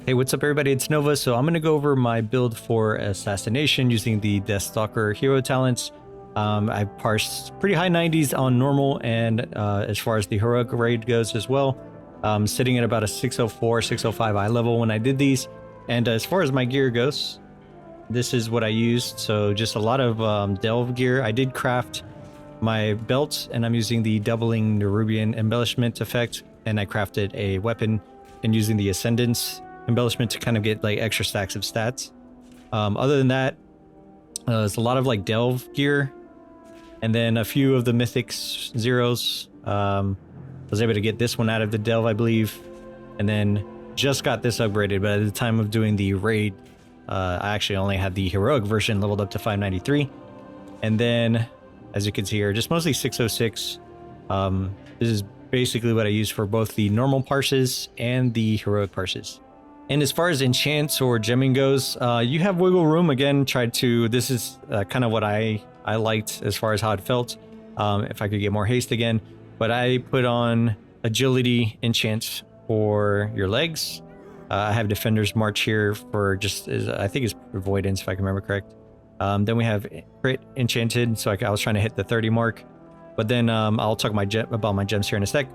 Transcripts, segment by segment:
Hey, what's up everybody, it's Nova. So I'm going to go over my build for Assassination using the Deathstalker hero talents. I parsed pretty high 90s on normal, and as far as the heroic raid goes as well, sitting at about a 604, 605 eye level when I did these. And as far as my gear goes, this is what I used. So just a lot of delve gear. I did craft my belt, and I'm using the doubling Nerubian embellishment effect, and I crafted a weapon and using the Ascendance embellishment to kind of get like extra stacks of stats. Other than that, there's a lot of like delve gear, and then a few of the mythics zeros. I was able to get this one out of the delve, I believe, and then just got this upgraded. But at the time of doing the raid, I actually only had the heroic version leveled up to 593, and then as you can see here, just mostly 606. This is basically what I use for both the normal Parses and the heroic Parses. And as far as enchants or gemming goes, you have wiggle room. Again, this is kind of what I liked as far as how it felt. If I could get more haste again, but I put on agility enchants for your legs. I have Defender's March here for just, I think it's avoidance if I can remember correct. Then we have crit enchanted, so I was trying to hit the 30 mark. But then I'll talk about my gems here in a sec.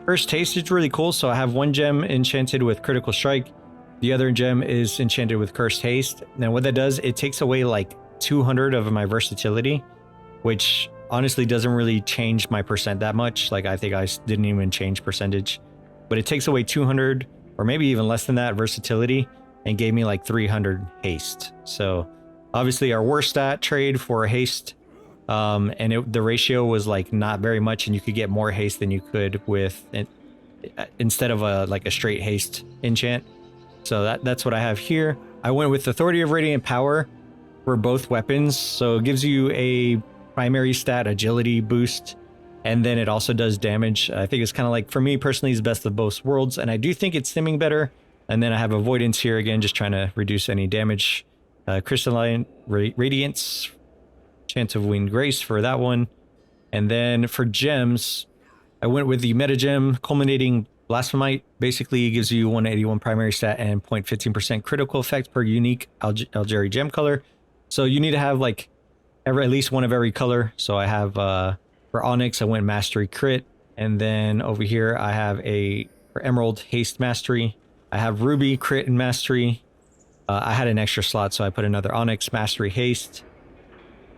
First Taste is really cool, so I have one gem enchanted with Critical Strike. The other gem is enchanted with Cursed Haste. Now what that does, it takes away like 200 of my versatility, which honestly doesn't really change my percent that much. Like I think I didn't even change percentage, but it takes away 200 or maybe even less than that versatility and gave me like 300 haste. So obviously our worst stat trade for haste, and the ratio was like not very much, and you could get more haste than you could with instead of a straight haste enchant. So that's what I have here. I went with Authority of Radiant Power for both weapons, so it gives you a primary stat agility boost, and then it also does damage. I think it's kind of like, for me personally, it's best of both worlds, and I do think it's stimming better. And then I have Avoidance here again, just trying to reduce any damage. Crystalline Radiance, Chance of Winged Grace for that one. And then for gems, I went with the meta gem Culminating Blasphemite. Basically gives you 181 primary stat and 0.15% critical effect per unique Algeri gem color. So you need to have like at least one of every color. So I have for Onyx I went Mastery Crit, and then over here I have for Emerald Haste Mastery. I have Ruby Crit and Mastery. I had an extra slot, so I put another Onyx Mastery Haste.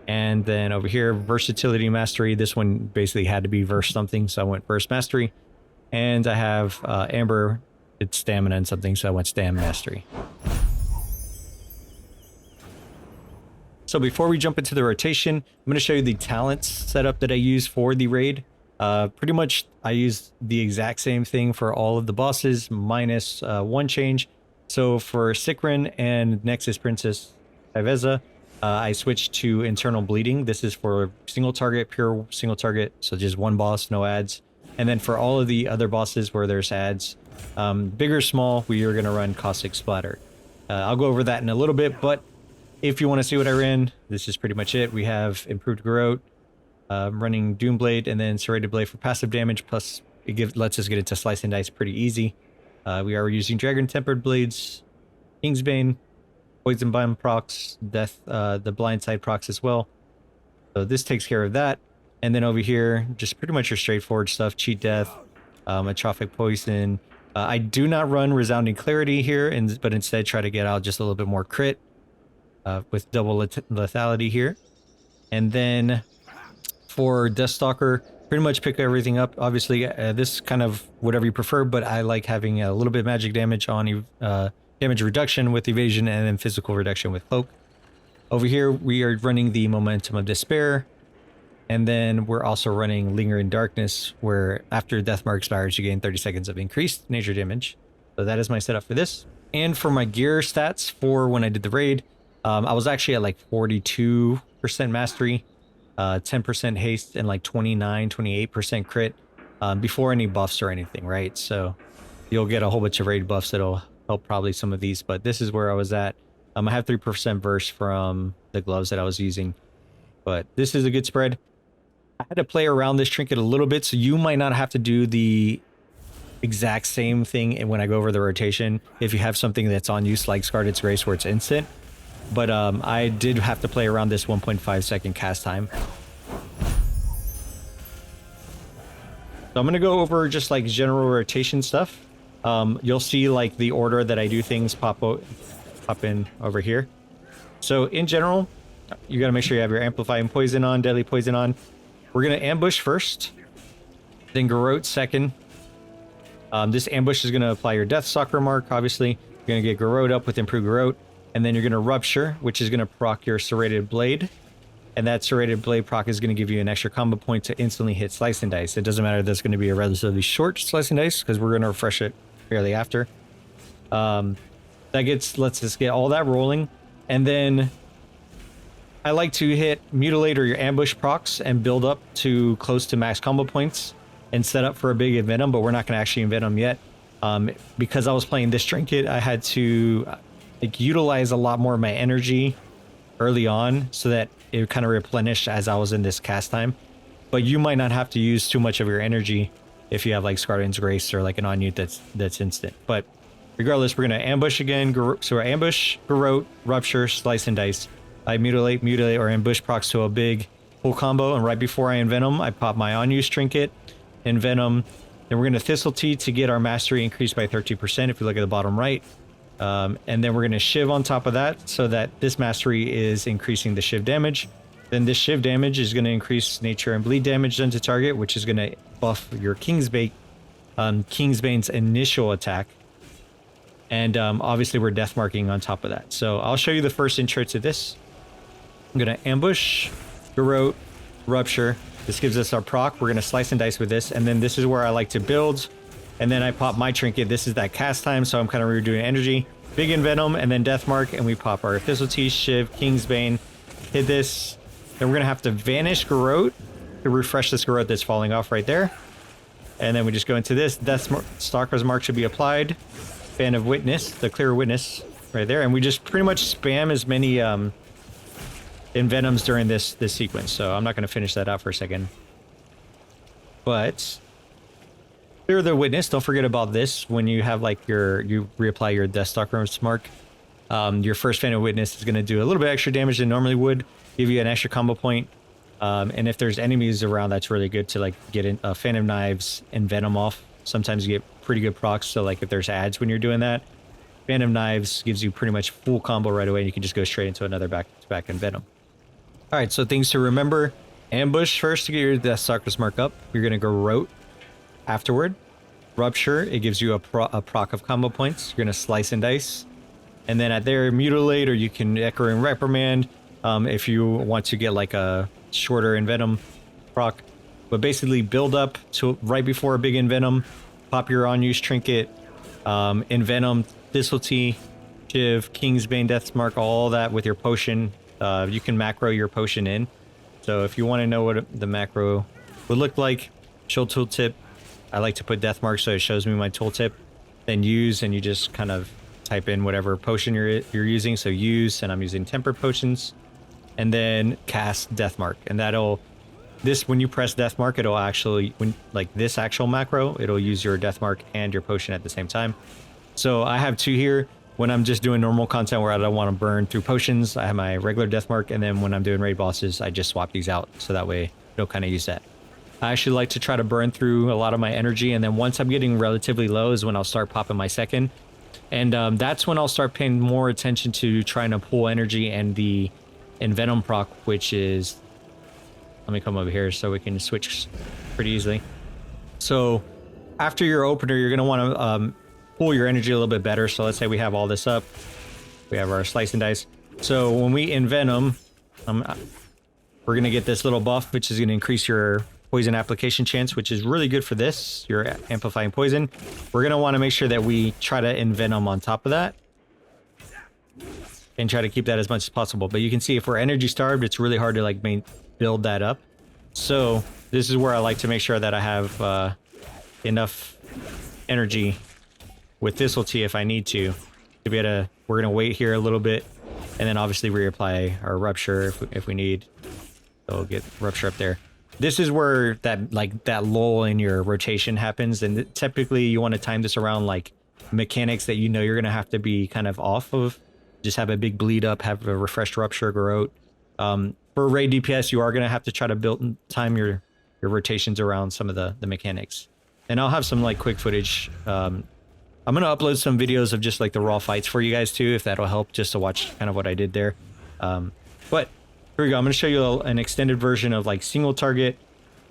And then over here, Versatility Mastery. This one basically had to be Verse something, so I went Verse Mastery. And I have Amber, it's Stamina and something, so I went Stam Mastery. So before we jump into the rotation, I'm going to show you the talents setup that I use for the raid. Pretty much I use the exact same thing for all of the bosses, minus one change. So for Sikran and Nexus-Princess Iveza, I switched to Internal Bleeding. This is for single target, pure single target, so just one boss, no ads. And then for all of the other bosses where there's ads, big or small, we are going to run Caustic Splatter. I'll go over that in a little bit, but if you want to see what I ran, this is pretty much it. We have Improved Garrote, running Doomblade, and then Serrated Blade for passive damage, plus it lets us get into Slice and Dice pretty easy. We are using Dragon Tempered Blades, Kingsbane, Poison Bomb procs, Death, the Blindside procs as well. So this takes care of that. And then over here, just pretty much your straightforward stuff, Cheat Death, Atrophic Poison. I do not run Resounding Clarity here, but instead try to get out just a little bit more crit with double lethality here. And then for Deathstalker, pretty much pick everything up. Obviously, this kind of whatever you prefer, but I like having a little bit of magic damage on damage reduction with evasion, and then physical reduction with cloak. Over here, we are running the Momentum of Despair, and then we're also running Lingering Darkness, where after Deathmark expires, you gain 30 seconds of increased nature damage. So that is my setup for this. And for my gear stats for when I did the raid, I was actually at like 42% mastery, 10% haste, and like 28% crit before any buffs or anything, right? So you'll get a whole bunch of raid buffs that'll help probably some of these, but this is where I was at. I have 3% verse from the gloves that I was using, but this is a good spread. I had to play around this trinket a little bit, so you might not have to do the exact same thing and when I go over the rotation if you have something that's on use like Scarlet's Grace where it's instant. But I did have to play around this 1.5 second cast time. So I'm going to go over just like general rotation stuff. You'll see like the order that I do things pop in over here. So in general, you got to make sure you have your Amplifying Poison on, Deadly Poison on. We're going to ambush first, then Garrote second. This ambush is going to apply your Deathstalker mark, obviously. You're going to get Garrote up with Improved Garrote, and then you're going to Rupture, which is going to proc your Serrated Blade. And that Serrated Blade proc is going to give you an extra combo point to instantly hit Slice and Dice. It doesn't matter if that's going to be a relatively short Slice and Dice, because we're going to refresh it fairly after. Lets us get all that rolling. And then I like to hit Mutilate or your Ambush procs and build up to close to max combo points and set up for a big Envenom, but we're not going to actually Envenom yet. Because I was playing this trinket, I had to utilize a lot more of my energy early on so that it kind of replenished as I was in this cast time. But you might not have to use too much of your energy if you have like Scarlet's Grace or like an on-ute that's instant. But regardless, we're going to ambush again. So we're ambush, Garrote, Rupture, Slice and Dice. I mutilate, or ambush procs to a big full combo. And right before I Envenom, I pop my on-use trinket, Envenom. Then we're going to Thistle Tea to get our mastery increased by 30% if you look at the bottom right. And then we're going to Shiv on top of that so that this mastery is increasing the Shiv damage. Then this Shiv damage is going to increase Nature and Bleed damage done to target, which is going to buff your Kingsbane's initial attack. And obviously we're death marking on top of that. So I'll show you the first intro to this. I'm going to ambush, Garrote, Rupture. This gives us our proc. We're going to Slice and Dice with this. And then this is where I like to build. And then I pop my trinket. This is that cast time, so I'm kind of redoing energy. Big Envenom, and then Death Mark, and we pop our Thistle Tea, Shiv, Kingsbane. Hit this. Then we're going to have to Vanish Garrote to refresh this Garrote that's falling off right there. And then we just go into this. Deathstalker's Mark should be applied. Fan of Witness, the Clear Witness right there. And we just pretty much spam as many Envenoms during this sequence. So I'm not going to finish that out for a second. But Clear the Witness. Don't forget about this when you have like you reapply your Deathstalker's Mark. Your first Fan of Witness is going to do a little bit extra damage than normally would, give you an extra combo point. And if there's enemies around, that's really good to like get in Phantom Knives and Venom off. Sometimes you get pretty good procs. So like if there's ads when you're doing that, Phantom Knives gives you pretty much full combo right away. And you can just go straight into another back-to-back and Venom. All right, so things to remember: ambush first to get your Deathstalker's Mark up. You're gonna go Garrote afterward. Rupture, it gives you a proc of combo points. You're gonna Slice and Dice, and then at there Mutilate, or you can Echo and Reprimand if you want to get like a shorter Envenom proc. But basically build up to right before a big Envenom, pop your on-use trinket, Envenom, Thistle Tea, Shiv, Kingsbane, Death's Mark, all that with your potion. You can macro your potion in. So if you want to know what the macro would look like, show tooltip. I like to put Death Mark so it shows me my tooltip. Then use, and you just kind of type in whatever potion you're using. So use, and I'm using tempered potions. And then cast Death Mark, and when you press Death Mark, it'll actually, like this actual macro, it'll use your Death Mark and your potion at the same time. So I have two here. When I'm just doing normal content where I don't want to burn through potions, I have my regular Death Mark, and then when I'm doing raid bosses, I just swap these out, so that way it'll kind of use that. I actually like to try to burn through a lot of my energy, and then once I'm getting relatively low is when I'll start popping my second. And that's when I'll start paying more attention to trying to pull energy and the Envenom proc, which is... Let me come over here so we can switch pretty easily. So after your opener, you're going to want to pull your energy a little bit better. So let's say we have all this up. We have our Slice and Dice. So when we Envenom, we're going to get this little buff, which is going to increase your poison application chance, which is really good for this, your amplifying poison. We're going to want to make sure that we try to Envenom on top of that and try to keep that as much as possible. But you can see if we're energy starved, it's really hard to like build that up. So this is where I like to make sure that I have enough energy with Thistle Tea if I need to be able to. We're going to wait here a little bit, and then obviously reapply our Rupture if we need. So we'll get Rupture up there. this is where that lull in your rotation happens, and typically you want to time this around like mechanics that you know you're gonna have to be kind of off of. Just have a big bleed up, have a refreshed rupture, Garrote. For raid DPS, you are gonna have to try to time your rotations around some of the mechanics. And I'll have some like quick footage. I'm gonna upload some videos of just like the raw fights for you guys too, if that'll help, just to watch kind of what I did there. But here we go. I'm gonna show you an extended version of like single target.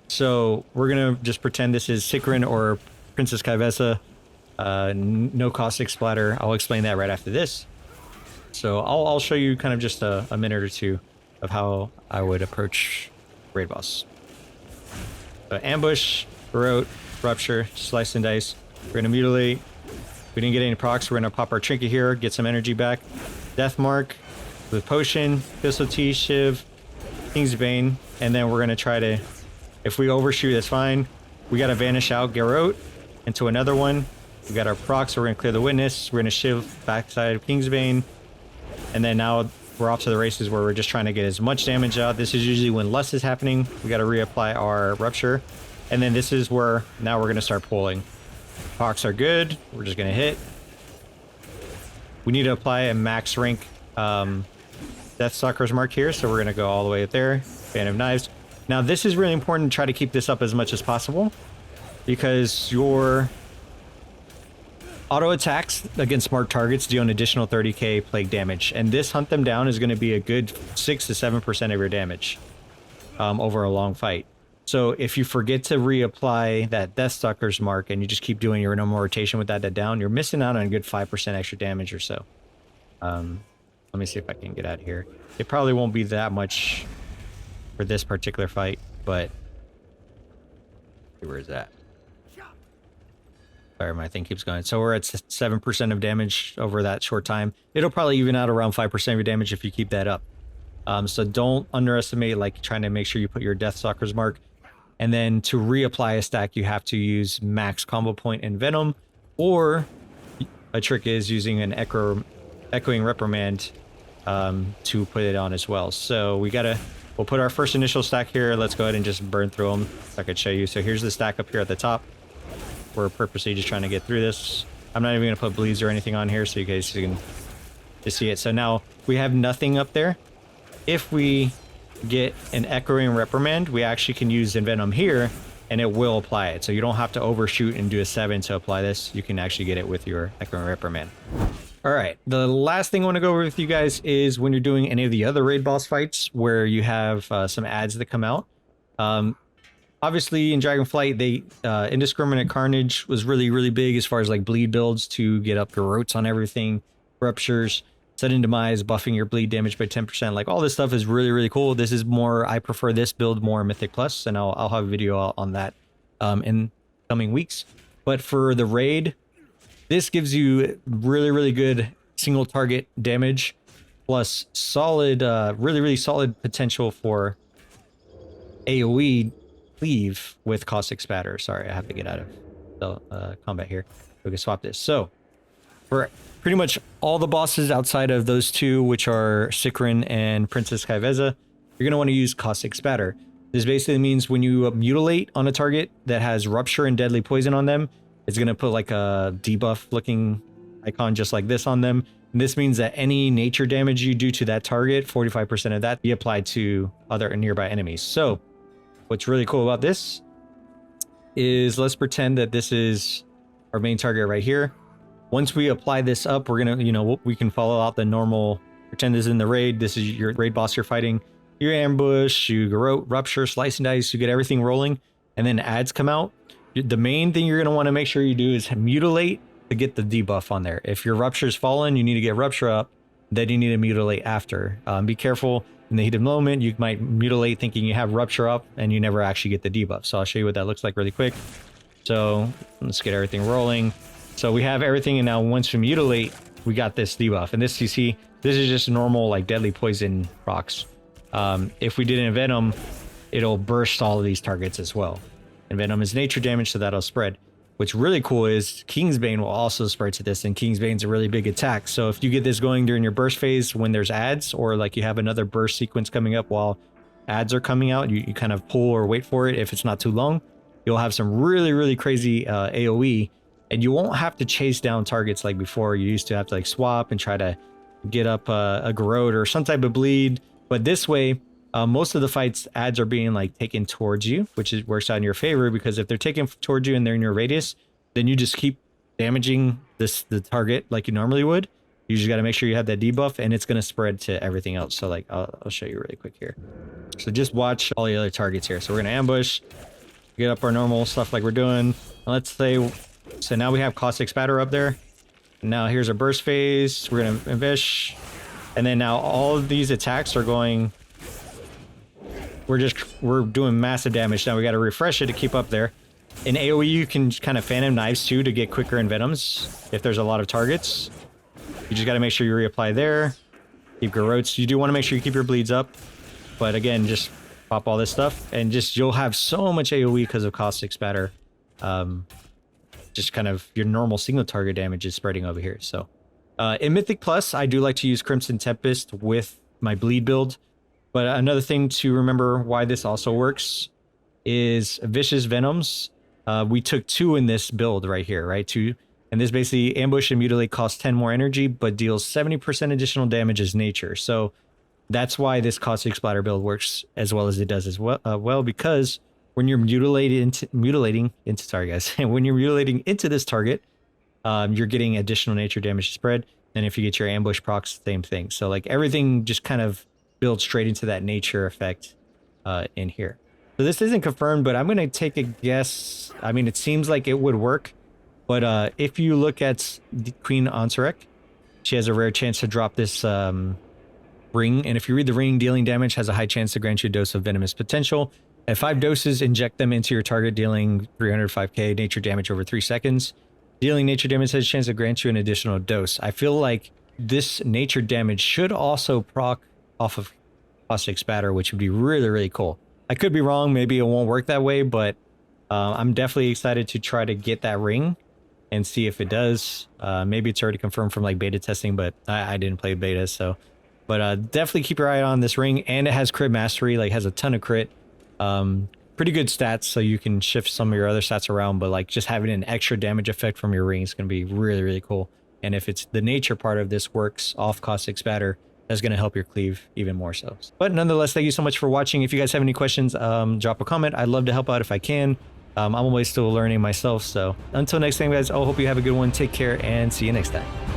So we're gonna just pretend this is Sikran or Princess Kaivesa. No caustic splatter. I'll explain that right after this. So I'll show you kind of just a minute or two of how I would approach raid boss. So ambush, Garrote, rupture, slice and dice. We're gonna mutilate. We didn't get any procs. We're gonna pop our trinket here, get some energy back. Death mark with potion, pistol T, shiv, King's Bane, and then we're gonna try to, if we overshoot, that's fine. We gotta vanish out Garrote into another one. We got our procs, so we're gonna clear the witness. We're gonna shiv backside of King's Bane, and then now we're off to the races where we're just trying to get as much damage out. This is usually when lust is happening. We gotta reapply our rupture, and then this is where now we're gonna start pulling. Procs are good. We're just gonna hit. We need to apply a max rank Deathstalker's mark here, so we're gonna go all the way up there. Fan of Knives. Now this is really important to try to keep this up as much as possible, because your auto attacks against marked targets deal an additional 30k plague damage, and this hunt them down is going to be a good 6 to 7% of your damage over a long fight. So if you forget to reapply that Deathstalker's mark and you just keep doing your normal rotation with that down, you're missing out on a good 5% extra damage or so. Let me see if I can get out of here. It probably won't be that much for this particular fight, but where is that? Sorry, my thing keeps going. So we're at 7% of damage over that short time. It'll probably even out around 5% of your damage if you keep that up. So don't underestimate like trying to make sure you put your Deathstalker's mark. And then to reapply a stack, you have to use max combo point and Venom, or a trick is using an Echoing Reprimand to put it on as well. So we'll put our first initial stack here. Let's go ahead and just burn through them so I could show you. So here's the stack up here at the top. We're purposely just trying to get through this. I'm not even going to put bleeds or anything on here so you guys can just see it. So now we have nothing up there. If we get an Echoing Reprimand, we actually can use Envenom here and it will apply it. So you don't have to overshoot and do a 7 to apply this. You can actually get it with your Echoing Reprimand. All right, the last thing I want to go over with you guys is when you're doing any of the other raid boss fights where you have some ads that come out. Obviously in Dragonflight, Indiscriminate Carnage was really big as far as like bleed builds to get up your rotes on everything, ruptures, sudden demise, buffing your bleed damage by 10%. Like all this stuff is really cool. This is more, I prefer this build more Mythic Plus, and I'll have a video on that in coming weeks. But for the raid, this gives you really good single target damage plus solid, really solid potential for AoE cleave with caustic spatter. Sorry, I have to get out of the combat here. We can swap this. So for pretty much all the bosses outside of those two, which are Sikran and Princess Kaivesa, you're going to want to use caustic spatter. This basically means when you mutilate on a target that has rupture and deadly poison on them, it's going to put like a debuff looking icon just like this on them. And this means that any nature damage you do to that target, 45% of that be applied to other nearby enemies. So what's really cool about this is, let's pretend that this is our main target right here. Once we apply this up, we're going to, we can follow out the normal, pretend this is in the raid. This is your raid boss you're fighting. You ambush, you Garrote, rupture, slice and dice, you get everything rolling, and then ads come out. The main thing you're going to want to make sure you do is mutilate to get the debuff on there. If your rupture's fallen, you need to get rupture up, then you need to mutilate after. Be careful. In the heat of the moment, you might mutilate thinking you have rupture up and you never actually get the debuff. So I'll show you what that looks like really quick. So let's get everything rolling. So we have everything, and now once we mutilate, we got this debuff. And this, you see, this is just normal like deadly poison rocks. If we did Envenom, it'll burst all of these targets as well. Envenom is nature damage, so that'll spread. What's really cool is King's Bane will also spread to this, and King's Bane's a really big attack. So if you get this going during your burst phase when there's ads, or like you have another burst sequence coming up while ads are coming out, you kind of pull or wait for it. If it's not too long, you'll have some really crazy AoE, and you won't have to chase down targets like before. You used to have to like swap and try to get up a Garrote or some type of bleed. But this way, most of the fights, ads are being like taken towards you, which works out in your favor, because if they're taken towards you and they're in your radius, then you just keep damaging the target like you normally would. You just got to make sure you have that debuff, and it's going to spread to everything else. So like I'll show you really quick here. So just watch all the other targets here. So we're going to ambush, get up our normal stuff like we're doing. And let's say, so now we have Caustic Spatter up there. Now here's our burst phase. We're going to ambush. And then now all of these attacks are going, we're doing massive damage. Now we got to refresh it to keep up there. In AoE, you can kind of Phantom Knives too to get quicker Envenoms if there's a lot of targets. You just got to make sure you reapply there. Keep Garrotes. You do want to make sure you keep your bleeds up. But again, just pop all this stuff, and just you'll have so much AoE because of Caustic Spatter. Just kind of your normal single target damage is spreading over here. So in Mythic Plus, I do like to use Crimson Tempest with my bleed build. But another thing to remember why this also works is Vicious Venoms. We took 2 in this build right here, right? 2. And this basically ambush and mutilate costs 10 more energy, but deals 70% additional damage as nature. So that's why this Caustic Splatter build works as well as it does as well, because when you're mutilating into sorry guys, when you're mutilating into this target, you're getting additional nature damage spread. And if you get your ambush procs, same thing. So like everything just kind of builds straight into that nature effect in here. So this isn't confirmed, but I'm going to take a guess. I mean, it seems like it would work. But if you look at Queen Ansurek, she has a rare chance to drop this ring. And if you read the ring, dealing damage has a high chance to grant you a dose of venomous potential. At 5 doses, inject them into your target, dealing 305k nature damage over 3 seconds. Dealing nature damage has a chance to grant you an additional dose. I feel like this nature damage should also proc off of Caustic Spatter, which would be really cool. I could be wrong. Maybe it won't work that way, but I'm definitely excited to try to get that ring and see if it does. Maybe it's already confirmed from like beta testing, but I didn't play beta, so. But definitely keep your eye on this ring, and it has crit mastery, like has a ton of crit. Pretty good stats, so you can shift some of your other stats around, but like just having an extra damage effect from your ring is going to be really cool. And if it's the nature part of this works off Caustic Spatter, that's going to help your cleave even more so. But nonetheless, thank you so much for watching. If you guys have any questions, drop a comment. I'd love to help out if I can. I'm always still learning myself. So until next time, guys, I hope you have a good one. Take care and see you next time.